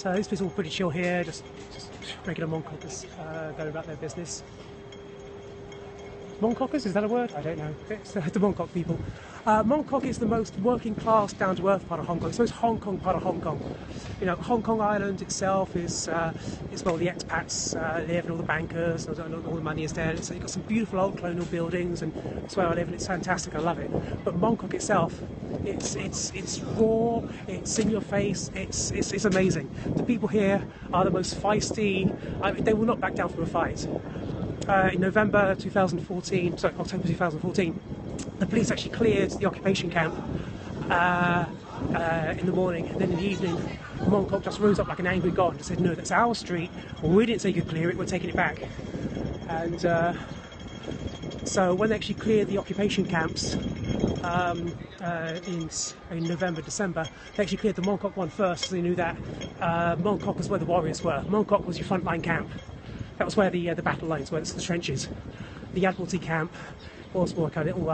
this bit's all pretty chill here, just regular Mongkokers going about their business. Mongkokers, is that a word? I don't know. It's the Mongkok people. Mongkok is the most working class, down to earth part of Hong Kong. It's the most Hong Kong part of Hong Kong. You know, Hong Kong Island itself is where all the expats live and all the bankers and all the money is there. So you've got some beautiful old colonial buildings, and that's where I live, and it's fantastic. I love it. But Mongkok itself, it's raw. It's in your face. It's amazing. The people here are the most feisty. I mean, they will not back down from a fight. In October 2014, the police actually cleared the occupation camp in the morning, and then in the evening, Mongkok just rose up like an angry god and said, "No, that's our street. Well, we didn't say you could clear it. We're taking it back." And so when they actually cleared the occupation camps in November, December, they actually cleared the Mongkok one first, because they knew that Mongkok was where the warriors were. Mongkok was your frontline camp. That was where the battle lines were, the trenches. The Admiralty camp was more kind of little.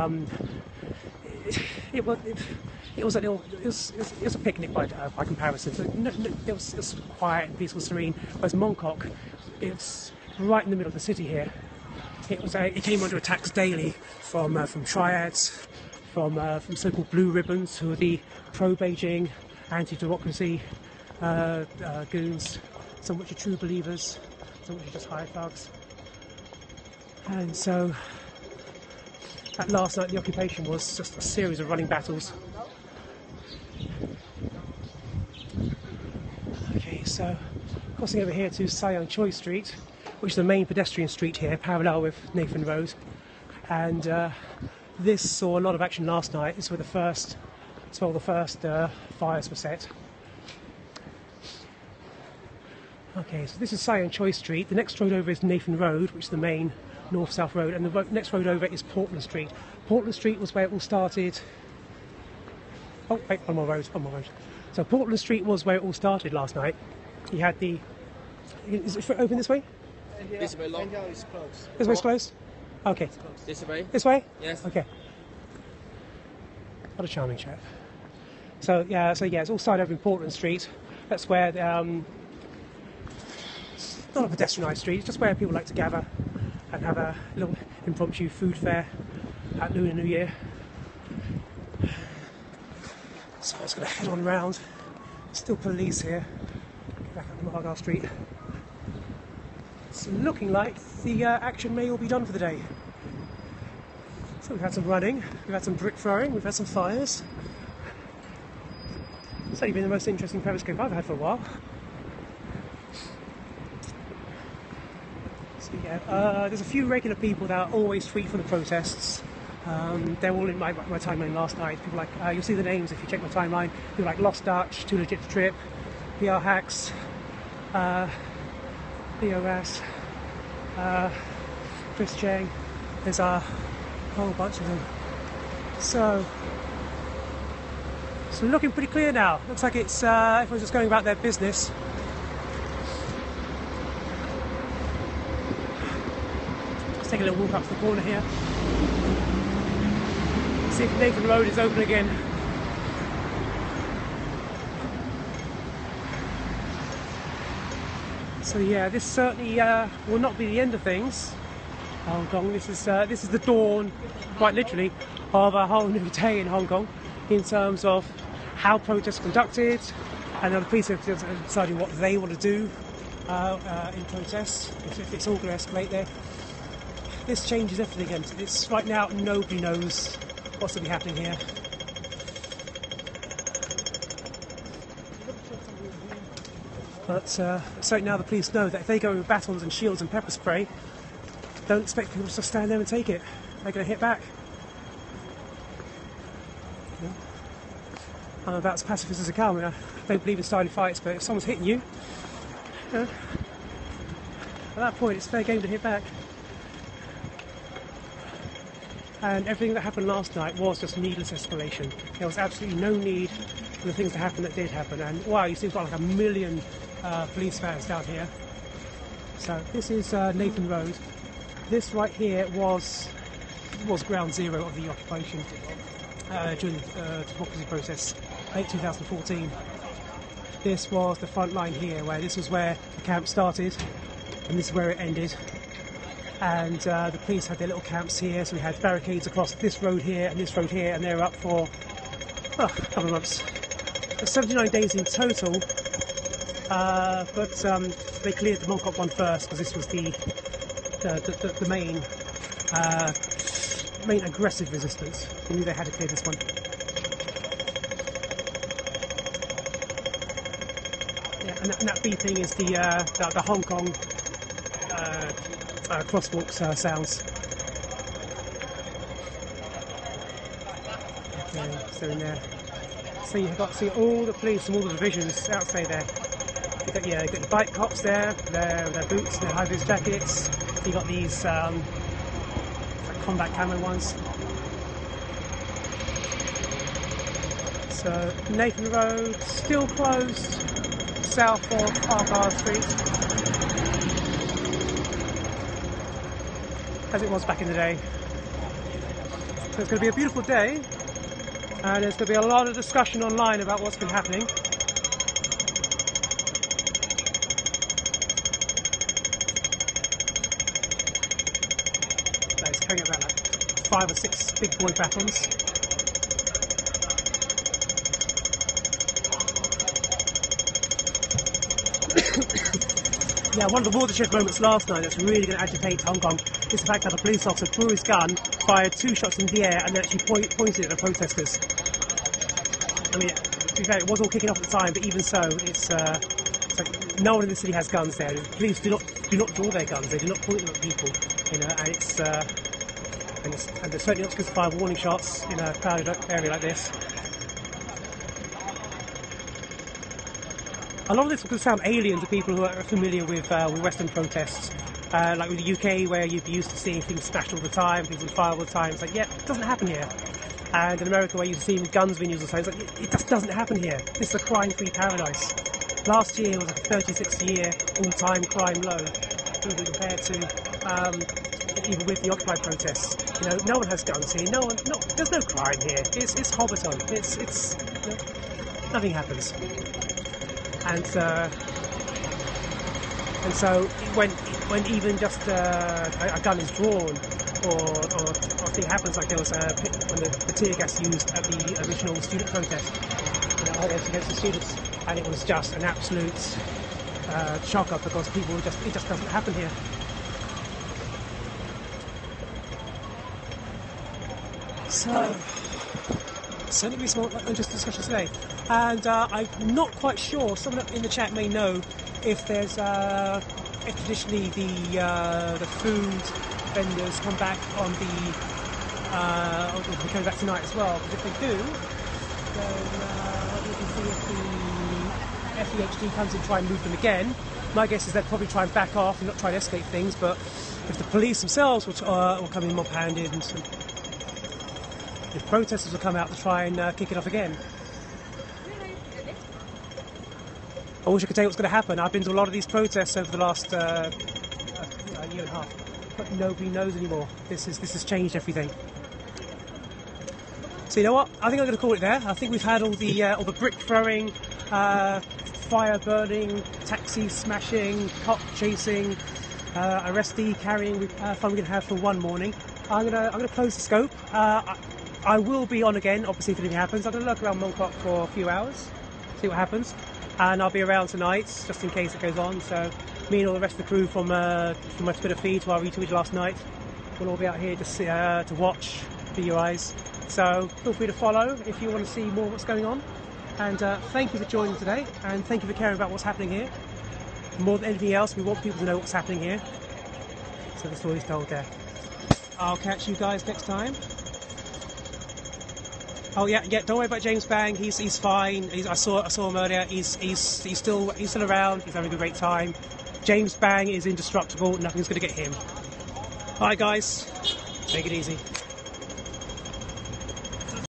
It was a picnic by comparison. So it was quiet and peaceful, serene. Whereas Mongkok, it's right in the middle of the city here. It came under attacks daily from triads, from so-called blue ribbons, who are the pro-Beijing, anti-democracy goons, some of which are true believers, some of which are just hired thugs. And so that last night, the occupation was just a series of running battles. Okay, so crossing over here to Sayang Choi Street, which is the main pedestrian street here, parallel with Nathan Road. And this saw a lot of action last night. This was where the first fires were set. Okay, so this is Sayang Choi Street. The next road over is Nathan Road, which is the main north-south road, and the next road over is Portland Street. Portland Street was where it all started. Oh, wait, one more road. So Portland Street was where it all started last night. You had the... Is it open this way? Yeah. This way long. Is closed. This way's closed? Okay. This way? This way? Yes. Okay. What a charming chap. So it's all started over in Portland Street. That's where it's not a pedestrianised street, it's just where people like to gather and have a little impromptu food fair at Lunar New Year. So I'm just going to head on round. Still police here. Back up the Margall Street. It's looking like the action may all be done for the day. So we've had some running, we've had some brick throwing, we've had some fires. It's only been the most interesting periscope I've had for a while. So yeah, there's a few regular people that are always tweet for the protests. They're all in my timeline last night. People like, you'll see the names if you check my timeline. People like Lost Dutch, Too Legit to Trip, PR Hacks, Theo Rass, Chris Cheng. There's a whole bunch of them. So looking pretty clear now. Looks like it's everyone's just going about their business. Let's take a little walk up to the corner here. See if Nathan Road is open again. So yeah, this certainly will not be the end of things. Hong Kong. This is the dawn, quite literally, of a whole new day in Hong Kong in terms of how protests are conducted, and the police are deciding what they want to do in protests, if it's all going to escalate there. this changes everything, and it's right now nobody knows what's going to be happening here. But so now the police know that if they go with batons and shields and pepper spray, don't expect people to just stand there and take it. They're going to hit back. Yeah. I'm about as pacifist as I can. I don't believe in starting fights, but if someone's hitting you, at that point it's fair game to hit back. And everything that happened last night was just needless escalation. There was absolutely no need for the things to happen that did happen. And wow, you see we've got like 1 million police fans down here. So this is Nathan Road. This right here was ground zero of the occupation during the democracy process, late 2014. This was the front line here, where this was where the camp started, and this is where it ended. And the police had their little camps here, so we had barricades across this road here and this road here, and they were up for a couple of months. 79 days in total, but they cleared the Mongkok one first, because this was the main aggressive resistance. They knew they had to clear this one. Yeah, and that beeping is the Hong Kong crosswalks sounds. Okay, so in there. So you've got to see all the police from all the divisions outside there. You've got the bike cops there, their boots, their high-vis jackets. You got these combat camo ones. So Nathan Road still closed, south of Argyle Street, as it was back in the day. So it's going to be a beautiful day, and there's going to be a lot of discussion online about what's been happening. Carrying about like 5 or 6 big boy batons. Yeah, one of the watershed moments last night that's really going to agitate Hong Kong is the fact that a police officer drew his gun, fired 2 shots in the air, and then actually pointed at the protesters. I mean, to be fair, it was all kicking off at the time, but even so, it's like no one in the city has guns there. The police do not draw their guns; they do not point them at people. You know, and they're certainly not supposed to fire warning shots in a crowded area like this. A lot of this will sound alien to people who are familiar with Western protests, like with the UK, where you'd be used to seeing things smashed all the time, things on fire all the time. It's like, yeah, it doesn't happen here. And in America, where you see guns being used all the time, it's like, it just doesn't happen here. This is a crime-free paradise. Last year was a 36-year all-time crime low, compared to even with the Occupy protests. You know, no one has guns here. There's no crime here. It's Hobbiton. It's you know, nothing happens. And so when even just a gun is drawn, or thing happens, like there was when the tear gas used at the original student protest, you know, against the students, and it was just an absolute shocker, because it just doesn't happen here. So, certainly be some interesting discussion today, and I'm not quite sure. Someone in the chat may know if there's if traditionally the food vendors come back on the coming back tonight as well. Because if they do, then we can see if the FEHD comes and try and move them again. My guess is they'll probably try and back off and not try and escalate things. But if the police themselves will come in mob-handed, and if protesters will come out to try and kick it off again. I wish I could tell you what's going to happen. I've been to a lot of these protests over the last year and a half, but nobody knows anymore. This has changed everything. So you know what? I think I'm going to call it there. I think we've had all the brick throwing, fire burning, taxi smashing, cop chasing, arrestee carrying fun we're going to have for one morning. I'm going to close the scope. I will be on again, obviously, if anything happens. I'm going to look around Mongkok for a few hours, see what happens. And I'll be around tonight, just in case it goes on. So me and all the rest of the crew from my Twitter feed, who I retweeted last night, we'll all be out here to watch for you guys. So feel free to follow if you want to see more what's going on. And thank you for joining today, and thank you for caring about what's happening here. More than anything else, we want people to know what's happening here. So the story's told there. I'll catch you guys next time. Oh yeah, don't worry about James Bang. He's fine. I saw him earlier. He's still around. He's having a great time. James Bang is indestructible. Nothing's gonna get him. Alright guys, take it easy.